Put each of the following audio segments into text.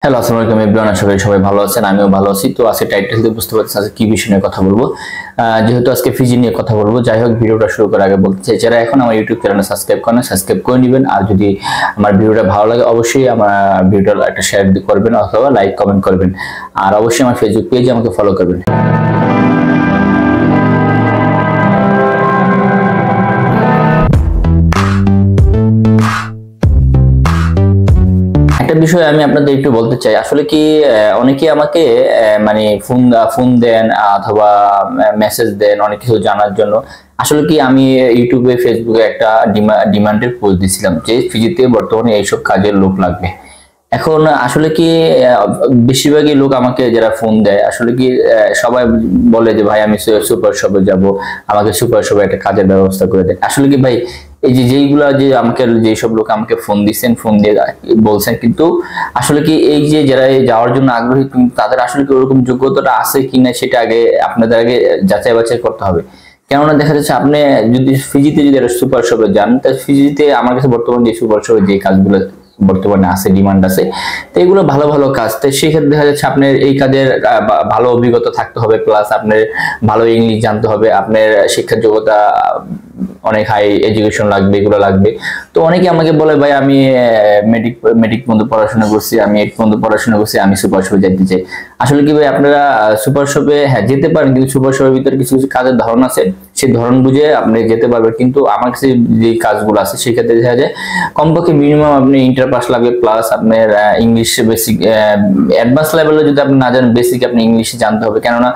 Hello, আসসালামু আলাইকুম everyone. আশা করি সবাই ভালো আছেন, আমিও ভালো আছি। তো আজকে টাইটেল দিয়ে বুঝতে পারছেন আজকে কি বিষয় নিয়ে কথা বলবো। যেহেতু আজকে ফিজি নিয়ে কথা বলবো, যাই হোক ভিডিওটা শুরু করার আগে বলতে চাই, যারা এখন আমার ইউটিউব চ্যানেলে সাবস্ক্রাইব করেন সাবস্ক্রাইব করে নেবেন। আর যদি আমার ভিডিওটা ভালো লাগে অবশ্যই আমার ভিডিওটা একটা শেয়ার করবেন অথবা লাইক কমেন্ট করবেন। আর অবশ্যই আমার ফেসবুক পেজে আমাকে ফলো করবেন। একটা বিষয় আমি আপনাদের একটু বলতে চাই, আসলে কি অনেকে আমাকে মানে ফোন দেন অথবা মেসেজ দেন অনেক কিছু জানার জন্য। আসলে কি আমি ইউটিউবে ফেসবুকে একটা ডিমান্ডের পোস্ট দিছিলাম যে ফিজিতে বর্তমানে এইসব কাজের লোক লাগবে। এখন আসলে কি বেশিরভাগই লোক আমাকে যারা ফোন দেয় আসলে কি সবাই বলে যে ভাই আমি সুপার শপে যাব, আমাকে সুপার শপে একটা কাজের ব্যবস্থা করে দেন। আসলে কি ভাই এই যে যেইগুলা যে আমাকে যেসব লোক আমাকে ফোন দিচ্ছেন, ফোন দিয়ে বলছেন, কিন্তু আসলে কি এই যে যারা যাওয়ার জন্য আগ্রহী তাদের আসলে কি ওরকম যোগ্যতাটা আছে কিনা সেটা আগে আপনাদের আগে যাচাই বাছাই করতে হবে। কেননা দেখা যাচ্ছে আপনি যদি ফিজিতে যদি একটা সুপার শপে যান, তা ফিজিতে আমার কাছে বর্তমানে যে সুপার শপে যে কাজগুলো বর্তমানে আছে, ডিমান্ড আছে, তো এগুলো ভালো ভালো কাজ। তো সেক্ষেত্রে দেখা যাচ্ছে আপনার এই কাজের ভালো অভিজ্ঞতা থাকতে হবে, প্লাস আপনার ভালো ইংলিশ জানতে হবে, আপনার শিক্ষার যোগ্যতা অনেক হাই এডুকেশন লাগবে, এগুলো লাগবে। তো অনেকে আমাকে বলে ভাই আমি মেট্রিক মেট্রিক পর্যন্ত পড়াশোনা করছি, আমি 8 পর্যন্ত পড়াশোনা করছি, আমি সুপার শপে যেতে চাই। আসলে কি ভাই আপনারা সুপার শপে হ্যাঁ যেতে পারেন, কিন্তু সুপার শপের ভিতরে কিছু কিছু কাজের ধরন আছে, সেই ধরন বুঝে আপনি যেতে পারবেন। কিন্তু আমার কাছে যে কাজগুলো আছে সেক্ষেত্রে দেখা যায় কমপক্ষে মিনিমাম আপনি ইন্টার পাস লাগবে, প্লাস আপনার ইংলিশ বেসিক অ্যাডভান্স লেভেলে যদি আপনি না জানেন, বেসিক আপনি ইংলিশে জানতে হবে। কেননা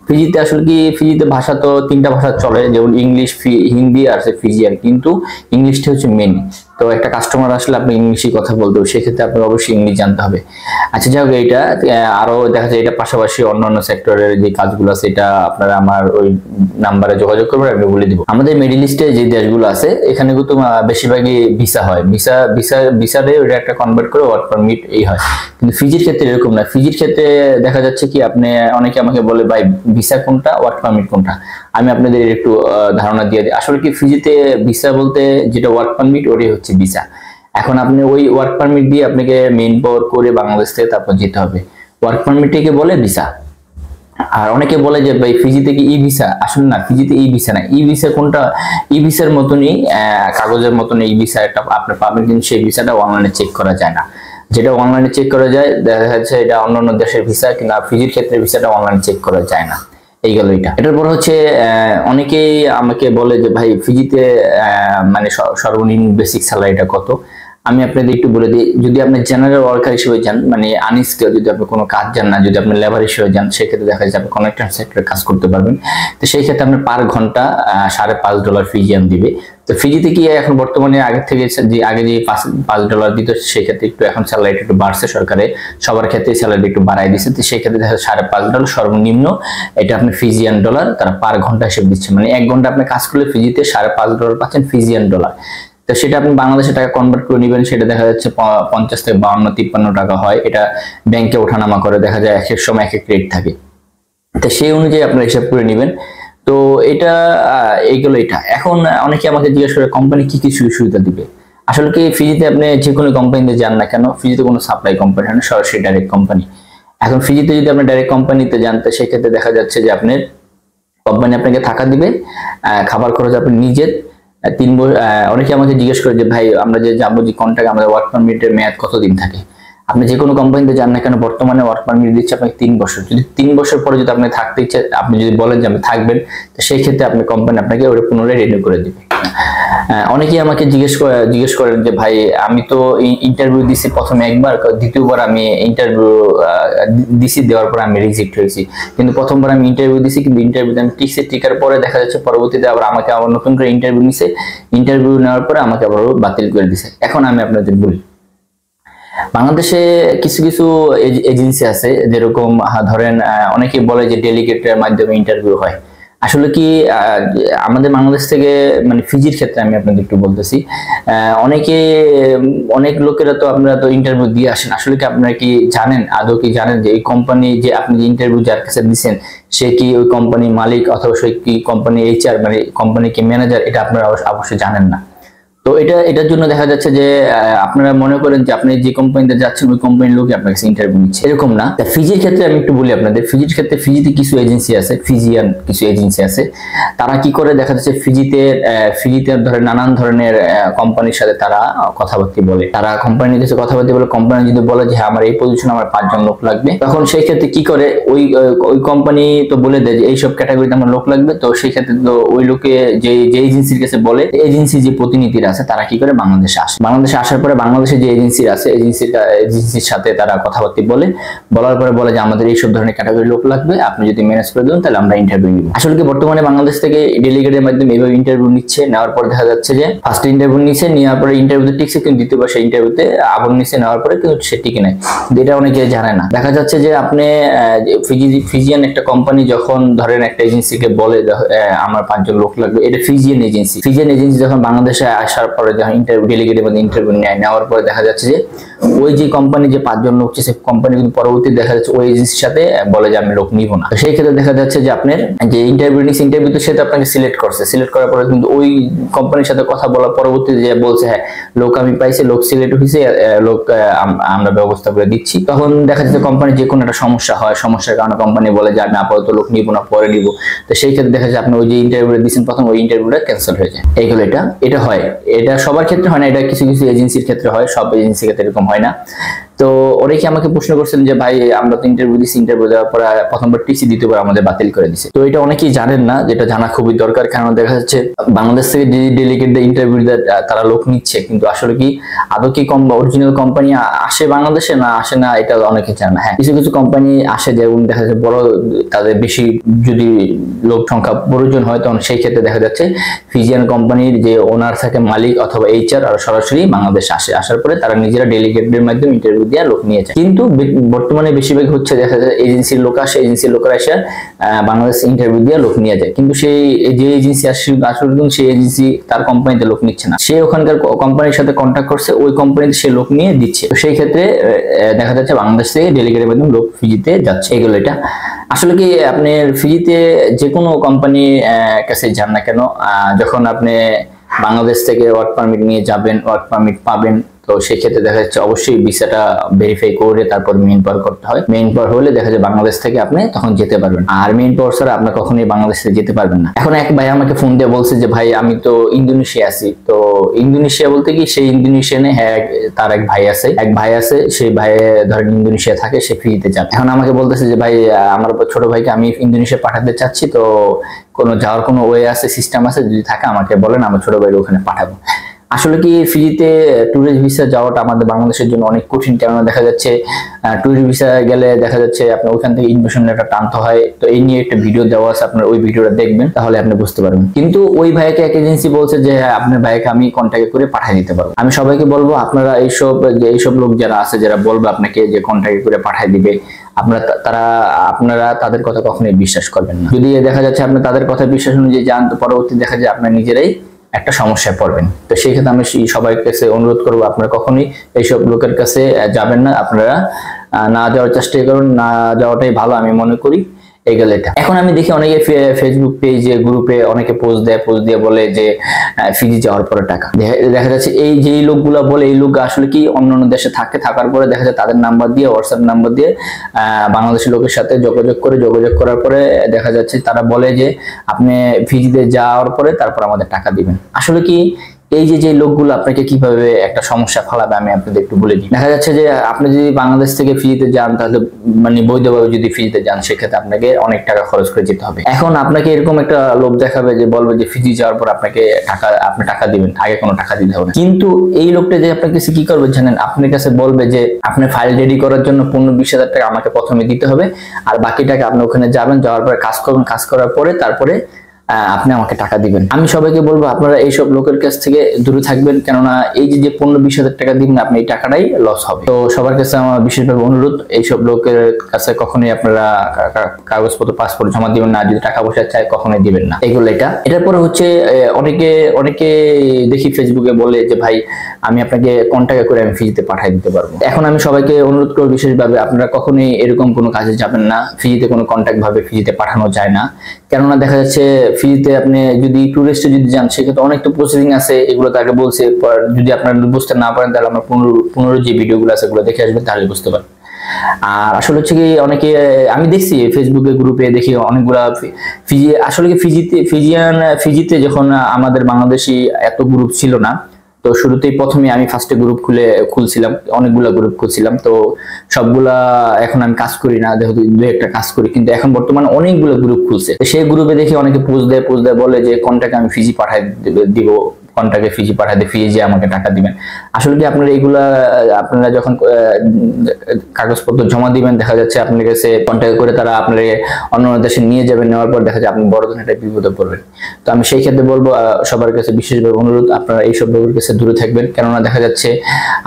ফিজিতে আসলে কি ফিজিতে ভাষা তো 3টা ভাষা চলে, যেমন ইংলিশ, হিন্দি আর ফিজিয়ান, কিন্তু ইংলিশটা হচ্ছে মেন। তো একটা কাস্টমার আসলে আপনি ইংলিশে কথা বলতে হবে, সেক্ষেত্রে আপনার অবশ্যই ইংলিশ জানতে হবে। আচ্ছা যাই হোক, এইটা আরো দেখা যায় এটা পাশাপাশি অন্যান্য সেক্টরের যে কাজগুলো আছে এটা আপনারা আমার ওই নাম্বারে যোগাযোগ করবেন, আমি বলে দিব। আমাদের মিডল ইস্টে যে দেশগুলো আছে এখানে কিন্তু বেশিরভাগই ভিসা হয়, ভিসাতে ওটা একটা কনভার্ট করে ওয়ার্ক পারমিট এই হয়। কিন্তু ফিজির ক্ষেত্রে এরকম না। ফিজির ক্ষেত্রে দেখা যাচ্ছে কি আপনি অনেকে আমাকে বলে ভাই ভিসা কোনটা, ওয়ার্ক পারমিট কোনটা। আমি আপনাদের একটু ধারণা দিয়ে দিই। আসলে কি ফিজিতে ভিসা বলতে যেটা ওয়ার্ক পারমিট ওটাই হচ্ছে ভিসা। এখন আপনি ওই ওয়ার্ক পারমিট দিয়ে আপনাকে মেইন পাওয়ার করে বাংলাদেশ থেকে তারপর যেতে হবে, ওয়ার্ক পারমিটকে বলে ভিসা। আর অনেকে বলে যে ভাই ফিজিতে কি ই ভিসা, আসলে না, ফিজিতে ই ভিসা না। ই ভিসা কোনটা, ই ভিসার মতনই কাগজের মতন এই ভিসা একটা আপনি পাবেন, কিন্তু সেই ভিসাটা অনলাইনে চেক করা যায় না। যেটা অনলাইনে চেক করা যায় দেখা যাচ্ছে এটা অন্যান্য দেশের ভিসা, কিন্তু ফিজির ক্ষেত্রে ভিসাটা অনলাইনে চেক করা যায় না। এই গেল এটা। এটার পর হচ্ছে অনেকেই আমাকে বলে যে ভাই ফিজিতে মানে সর্বনিম্ন বেসিক স্যালারিটা কত। আমি আপনাদের একটু বলে দিই, যদি আপনি জেনারেল ওয়ার্কার হিসেবে যান, মানে আনস্কিল, যদি আপনি কোনো কাজ জান না, যদি আপনি লেবার হিসেবে যান, সেক্ষেত্রে দেখা যাচ্ছে আপনি কনেক্টর সেক্টরে কাজ করতে পারবেন। তো সেই ক্ষেত্রে আপনার পার ঘন্টা $5.5 ফিজিয়ান দিবে। তো ফিজিতে কি এখন বর্তমানে আগে থেকে যে আগে যে $5 দিত, সেক্ষেত্রে একটু এখন স্যালারিটা একটু বাড়ছে, সরকারে সবার ক্ষেত্রে স্যালারি একটু বাড়াই দিচ্ছে। তো সেই ক্ষেত্রে দেখা যাচ্ছে $5.5 সর্বনিম্ন, এটা আপনি ফিজিয়ান ডলার তারা পার ঘন্টা হিসেবে দিচ্ছে। মানে 1 ঘন্টা আপনি কাজ করলে ফিজিতে $5.5 পাচ্ছেন ফিজিয়ান ডলার। তো সেটা আপনি বাংলাদেশের টাকা কনভার্ট করে নেবেন, সেটা দেখা যাচ্ছে 50 থেকে 52-53 টাকা হয়। এটা ব্যাংকে ওঠানামা করে, দেখা যায় এক এক সময় এক এক রেট থাকে। তো সেই অনুযায়ী আপনারা হিসাব করে নেবেন। তো এটা এইগুলো এটা। এখন অনেকে আমাকে জিজ্ঞেস করে কোম্পানি কি কি সুযোগ সুবিধা দিবে। আসলে কি ফিজিতে আপনি যে কোনো কোম্পানিতে যান না কেন, ফিজিতে কোনো সাপ্লাই কোম্পানি হয় না, সরাসরি ডাইরেক্ট কোম্পানি। এখন ফিজিতে যদি আপনি ডাইরেক্ট কোম্পানিতে যান, তো সেক্ষেত্রে দেখা যাচ্ছে যে আপনার কোম্পানি আপনাকে থাকা দিবে, খাবার খরচ আপনি নিজের। অনেকে আমাকে জিজ্ঞেস করে যে ভাই আমরা যে যাবো, যে কন্ট্রাক্ট আমাদের ওয়ার্ক পারমিটের মেয়াদ কতদিন থাকে। আপনি যে কোনো কোম্পানিতে যান না কেন, বর্তমানে ওয়ার্ক পারমিট দিচ্ছে আপনাকে 3 বছর। যদি 3 বছর পরে যদি আপনি থাকতে ইচ্ছে, আপনি যদি বলেন যে আপনি থাকবেন, তো সেই ক্ষেত্রে আপনি কোম্পানি আপনাকে ওটা পুনরায় রিনিউ করে দিবে। অনেকেই আমাকে জিজ্ঞেস করেন যে ভাই আমি তো ইন্টারভিউ দিছি প্রথমে একবার, দ্বিতীয়বার আমি ইন্টারভিউ দিছি, দেওয়ার পর আমি রিজেক্ট হয়েছি। কিন্তু প্রথমবার আমি ইন্টারভিউ দিছি, কিন্তু ইন্টারভিউতে আমি টিকার পরে দেখা যাচ্ছে পরবর্তীতে আবার আমাকে আবার নতুন করে ইন্টারভিউ নিছে, ইন্টারভিউ নেওয়ার পরে আমাকে আবার বাতিল করে দিছে। এখন আমি আপনাদের বলি, বাংলাদেশে কিছু কিছু এজেন্সি আছে, যেরকম ধরেন অনেকে বলে যে ডেলিগেটের মাধ্যমে ইন্টারভিউ হয়। আসলে কি আমাদের বাংলাদেশ থেকে, মানে ফিজির ক্ষেত্রে আমি আপনাদের একটু বলতেছি, অনেক লোকেরা তো আপনারা তো ইন্টারভিউ দিয়ে আসেন। আসলে কি আপনারা কি জানেন, আদৌ কি জানেন যে এই কোম্পানি যে আপনি যে ইন্টারভিউ যার কাছে দিচ্ছেন, সে কি ওই কোম্পানির মালিক অথবা সে কি কোম্পানি এইচআর, মানে কোম্পানি কি ম্যানেজার, এটা আপনারা অবশ্যই জানেন না। তো এটার জন্য দেখা যাচ্ছে যে আপনারা মনে করেন যে আপনি যে কোম্পানিতে যাচ্ছেন ওই কোম্পানির লোকই আপনার কাছে ইন্টারভিউ নিচ্ছে, এরকম না। ফিজির ক্ষেত্রে আমি একটু বলি আপনাদের, ফিজির ক্ষেত্রে ফিজিতে কিছু এজেন্সি আছে, ফিজিয়ান কিছু এজেন্সি আছে, তারা কি করে দেখা যাচ্ছে ফিজিতে ধরে নানান ধরনের কোম্পানির সাথে তারা কথাবার্তা বলে, তারা কোম্পানির কাছে কথাবার্তা বলে, কোম্পানি যদি বলে যে হ্যাঁ আমার এই পজিশনে আমার 5 জন লোক লাগবে, তখন সেই ক্ষেত্রে কি করে ওই কোম্পানি তো বলে দেয় যে এইসব ক্যাটাগরিতে আমার লোক লাগবে, তো সেই ক্ষেত্রে তো ওই লোকে যে এজেন্সির কাছে বলে, এজেন্সি যে প্রতিনিধিরা আছে তারা কি করে বাংলাদেশে আসে, বাংলাদেশে আসার পরে বাংলাদেশে যে এজেন্সি আছে এজেন্সির সাথে তারা কথাবার্তা বলার পরে বলে যে আমাদের এইসব ধরনের ক্যাটাগরি লোক লাগবে, আপনি যদি ম্যানেজ করে দেন তাহলে আমরা ইন্টারভিউ নিব। আসলে কি বর্তমানে বাংলাদেশ থেকে ডেলিগেটের মাধ্যমে এইভাবে ইন্টারভিউ নিচ্ছে, নেওয়ার পর দেখা যাচ্ছে যে ফার্স্ট ইন্টারভিউ নিচ্ছে, নেওয়ার পরে ইন্টারভিউতে টিকছে, কিন্তু দ্বিতীয়বার সেই ইন্টারভিউতে আবার নিচ্ছে, নেওয়ার পরে কিন্তু সে টিকে নাই। এটা অনেকে জানে না। দেখা যাচ্ছে যে আপনি ফিজিয়ান একটা কোম্পানি যখন ধরেন একটা এজেন্সিকে বলে আমার 5 জন লোক লাগবে, এটা ফিজিয়ান এজেন্সি যখন বাংলাদেশে আসার পরে যখন ইন্টারভিউ ডেলিগেটের মধ্যে ইন্টারভিউ নেওয়ার পরে দেখা যাচ্ছে যে ওই যে কোম্পানি যে 5 জন লোক সে কোম্পানি কিন্তু পরবর্তী দেখা যাচ্ছে ওই এজেন্সির সাথে বলে যে আমি লোক নিব না। তো সেই ক্ষেত্রে দেখা যাচ্ছে যে আপনার যে ইন্টারভিউতে সে তো আপনাকে সিলেক্ট করার পরে কিন্তু ওই কোম্পানির সাথে কথা বলার পরবর্তীতে যে বলছে হ্যাঁ লোক আমি পাইছি, লোক সিলেক্ট হয়েছে, লোক আমরা ব্যবস্থা করে দিচ্ছি, তখন দেখা যাচ্ছে কোম্পানির যে কোনো একটা সমস্যার কারণে কোম্পানি বলে যে আমি আপাতত লোক নিব না, পরে নিব। তো সেই ক্ষেত্রে দেখা যাচ্ছে আপনি ওই যে ইন্টারভিউটা দিচ্ছেন প্রথম, ওই ইন্টারভিউটা ক্যান্সেল হয়ে যায়। এইগুলো এটা হয়, এটা সবার ক্ষেত্রে হয় না, এটা কিছু এজেন্সির ক্ষেত্রে হয়, সব এজেন্সির ক্ষেত্রে এরকম হয় না। তো অনেকে আমাকে প্রশ্ন করছেন যে ভাই আমরা তো ইন্টারভিউ দিচ্ছি, ইন্টারভিউ দেওয়ার পর প্রথমবার টিসি দ্বিতীয়বার আমাদের বাতিল করে দিছে। তো এটা অনেকেই জানেন না, যেটা জানা খুবই দরকার। কারণ দেখা যাচ্ছে বাংলাদেশ থেকে যে ডেলিগেটদের ইন্টারভিউ তারা লোক নিচ্ছে, কিন্তু আসলে কি আদৌ কি অরিজিনাল কোম্পানি আসে বাংলাদেশে না আসে না, এটা অনেকে জানে না। হ্যাঁ কিছু কোম্পানি আসে, যেমন দেখা যাচ্ছে বড় তাদের বেশি যদি লোক সংখ্যা প্রয়োজন হয়, তখন সেই ক্ষেত্রে দেখা যাচ্ছে ফিজিয়ান কোম্পানির যে ওনার থাকে মালিক অথবা এইচআর আর সরাসরি বাংলাদেশে আসার পরে তারা নিজেরা ডেলিগেটদের মাধ্যমে ইন্টারভিউ দিয়ে লোক নিয়ে যায়। কিন্তু বর্তমানে বেশিরভাগ হচ্ছে দেখা যায় এজেন্সির লোকরা এসে বাংলাদেশ ইন্টারভিউ দিয়ে লোক নিয়ে যায়, কিন্তু সেই যে এজেন্সি আসলে কিন্তু সেই এজেন্সি তার কোম্পানিতে লোক নিচ্ছে না, সে ওখানকার কোম্পানির সাথে কন্ট্যাক্ট করছে, ওই কোম্পানিতে সে লোক নিয়ে দিচ্ছে। তো সেই ক্ষেত্রে দেখা যাচ্ছে বাংলাদেশ থেকে ডেলিগেটের মাধ্যমে লোক ফিজিতে যাচ্ছে। এগুলো এটা আসলে কি আপনি ফিজিতে যে কোনো কোম্পানি কাছে যান না কেন, যখন আপনি বাংলাদেশ থেকে ওয়ার্ক পারমিট নিয়ে যাবেন, ওয়ার্ক পারমিট পাবেন, তো সেই ক্ষেত্রে দেখা যাচ্ছে অবশ্যই ভিসাটা ভেরিফাই করে তারপর মেইন পাওয়ার করতে হয়। মেইন পাওয়ার হলে দেখা যায় বাংলাদেশ থেকে আপনি তখন যেতে পারবেন, আর মেইন পাওয়ার ছাড়া আপনি কখনোই বাংলাদেশ থেকে যেতে পারবেন না। এখন এক ভাই আমাকে ফোন দিয়ে বলছে যে ভাই আমি তো ইন্দোনেশিয়া আছি। তো ইন্দোনেশিয়া বলতে কি সেই ইন্দোনেশিয়ানে হ্যাঁ তার এক ভাই আছে, সেই ভাই ধরেন ইন্দোনেশিয়া থাকে, সে ফ্রিতে যাবে। এখন আমাকে বলতেছে যে ভাই আমার ছোট ভাইকে আমি ইন্দোনেশিয়া পাঠাতে চাচ্ছি, তো যাওয়ার কোনো ওয়ে আছে, সিস্টেম আছে, যদি থাকে আমাকে বলেন, আমার ছোট ভাইকে ওখানে পাঠাবো। আসলে কি ফিজিতে ট্যুরিস্ট ভিসা যাওয়াটা আমাদের বাংলাদেশের জন্য অনেক কঠিন, কেননা দেখা যাচ্ছে ট্যুরিস্ট ভিসা গেলে দেখা যাচ্ছে আপনার ওইখান থেকে ইনভিটেশন লেটার টানতে হয়। তো এই নিয়ে একটা ভিডিও দেওয়া আছে, আপনার ওই ভিডিওটা দেখবেন তাহলে আপনি বুঝতে পারবেন। কিন্তু ওই ভাইকে এক এজেন্সি বলছে যে আপনার ভাইকে আমি কন্ট্যাক্ট করে পাঠিয়ে দিতে পারবো। আমি সবাইকে বলবো আপনারা এইসব লোক যারা আছে, যারা বলবে আপনাকে যে কন্ট্যাক্ট করে পাঠিয়ে দিবে, আপনারা তাদের কথা কখনোই বিশ্বাস করবেন না। যদি দেখা যাচ্ছে আপনি তাদের কথা বিশ্বাস অনুযায়ী যান, তো পরবর্তী দেখা যায় আপনার নিজেরাই একটা সমস্যায় পড়বেন। তো সেই ক্ষেত্রে আমি সবাই কাছে অনুরোধ করবো আপনারা কখনোই এইসব লোকের কাছে যাবেন না, আপনারা না যাওয়ার চেষ্টা করুন, না যাওয়াটাই ভালো আমি মনে করি। এইগুলো এটা। এখন আমি দেখি অনেকে ফেসবুক পেজে গ্রুপে অনেকে পোস্ট দিয়ে বলে যে ফিজি যাওয়ার পরে টাকা দেখা যাচ্ছে, এই যে লোকগুলো বলে, এই লোক আসলে কি অন্যান্য দেশে থাকার পরে দেখা যায় তাদের নাম্বার দিয়ে, হোয়াটসঅ্যাপ নাম্বার দিয়ে বাংলাদেশের লোকের সাথে যোগাযোগ করার পরে দেখা যাচ্ছে তারা বলে যে আপনি ফিজিতে যাওয়ার পরে তারপর আমাদের টাকা দিবেন। আসলে কি এই যে লোকগুলো আপনাকে কিভাবে একটা সমস্যা ফেলাবে আমি আপনাদের একটু বলে দিই। দেখা যাচ্ছে যে আপনি যদি বাংলাদেশ থেকে ফিজিতে যান, তাহলে মানে বৈধভাবে যদি ফিজিতে যান, সেক্ষেত্রে আপনাকে অনেক টাকা খরচ করে যেতে হবে। এখন আপনাকে এরকম একটা লোক দেখাবে যে বলবে যে ফিজি যাওয়ার পর আপনি টাকা দিবেন, আগে কোনো টাকা দিতে হবে না। কিন্তু এই লোকটা যে আপনার কাছে কি করবে জানেন, আপনার কাছে বলবে যে আপনি ফাইল রেডি করার জন্য 15-20 হাজার টাকা আমাকে প্রথমে দিতে হবে, আর বাকি টাকা আপনি ওখানে যাবেন, যাওয়ার পরে কাজ করবেন, কাজ করার পরে তারপরে আপনি আমাকে টাকা দিবেন। আমি সবাইকে বলবো আপনারা এইসব লোকের কাছ থেকে দূরে থাকবেন, কেননা এই যে 15-20 হাজার টাকা দিবেন, আপনি এই টাকাটাই লস হবে। তো সবার কাছে আমার বিশেষভাবে অনুরোধ, এইসব লোকের কাছে কখনোই আপনারা কাগজপত্র পাসপোর্ট জমা দিবেন না, যদি টাকা পয়সা চায় কখনোই দিবেন না। এগুলো এটার পরে হচ্ছে অনেকে দেখি ফেসবুকে বলে যে ভাই আমি আপনাকে কন্ট্যাক্ট করে আমি ফিজিতে পাঠিয়ে দিতে পারবো। এখন আমি সবাইকে অনুরোধ করব বিশেষভাবে আপনারা কখনোই এরকম কোনো কাজে যাবেন না। ফিজিতে কোনো কন্ট্যাক্ট ভাবে ফিজিতে পাঠানো যায় না, কেননা দেখা যাচ্ছে ফ্রিতে আপনি যদি টুরিস্টে যদি যান সেক্ষেত্রে অনেক তো প্রসেসিং আছে, এগুলো তাকে বলছে। যদি আপনারা বুঝতে না পারেন তাহলে আমার পুনর যে ভিডিওগুলো আছে এগুলো দেখে আসবেন, তাহলে বুঝতে পারেন। আর আসলে হচ্ছে কি অনেকে আমি দেখছি ফেসবুকে গ্রুপে দেখি অনেকগুলা ফিজি, আসলে কি ফিজিতে যখন আমাদের বাংলাদেশি এত গ্রুপ ছিল না, তো শুরুতেই প্রথমে আমি ফার্স্টে গ্রুপ খুলছিলাম, অনেকগুলা গ্রুপ খুলছিলাম। তো সবগুলা এখন আমি কাজ করি না, যেহেতু দু একটা কাজ করি, কিন্তু এখন বর্তমানে অনেকগুলো গ্রুপ খুলছে। সেই গ্রুপে দেখি অনেকে পোস্ট দেয় বলে যে কন্টাক্টে আমি ফিজি পাঠাই দিব, কন্টাক্টে ফিজি পাঠাতে, ফিজি আমাকে টাকা দিবেন। আসলে কি আপনারা এগুলা আপনারা যখন কাগজপত্র জমা দিবেন, দেখা যাচ্ছে আপনার কাছে কন্টাক্ট করে তারা আপনার অন্য দেশে নিয়ে যাবেন, নেওয়ার পর দেখা যায় আপনি বড় ধরনের একটা বিপদে পড়বেন। তো আমি সেই ক্ষেত্রে বলবো সবার কাছে বিশেষভাবে অনুরোধ, আপনারা এইসব ব্যাপারের কাছে দূরে থাকবেন। কেননা দেখা যাচ্ছে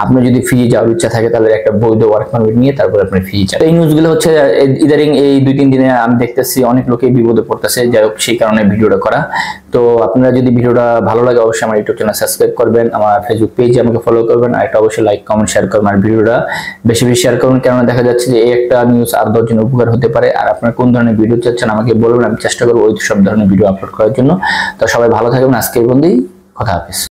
আপনার যদি ফিজি যাওয়ার ইচ্ছা থাকে তাহলে একটা বৈধ ওয়ার্ক পারমিট নিয়ে তারপর আপনি ফিজি যান। এই নিউজগুলো হচ্ছে ইদারিং এই 2-3 দিনে আমি দেখতেছি অনেক লোকেই বিপদে পড়তেছে, যাই হোক সেই কারণে ভিডিওটা করা। তো আপনারা যদি ভিডিওটা ভালো লাগে অবশ্যই আমার ইউটিউব চ্যানেল সাবস্ক্রাইব করবেন, আমার ফেসবুক পেজে আমাকে ফলো করবেন, আর একটা অবশ্যই লাইক কমেন্ট শেয়ার করবেন, আর ভিডিওটা বেশি বেশি শেয়ার করুন। কেননা দেখা যাচ্ছে যে এই একটা নিউজ আর 10 জনের উপকার হতে পারে। আর আপনারা কোন ধরনের ভিডিও চাচ্ছেন আমাকে বলবেন, আমি চেষ্টা করবো ওই সব ধরনের ভিডিও আপলোড করার জন্য। তো সবাই ভালো থাকবেন, আজকে এই পর্যন্তই, কথা হাফেজ।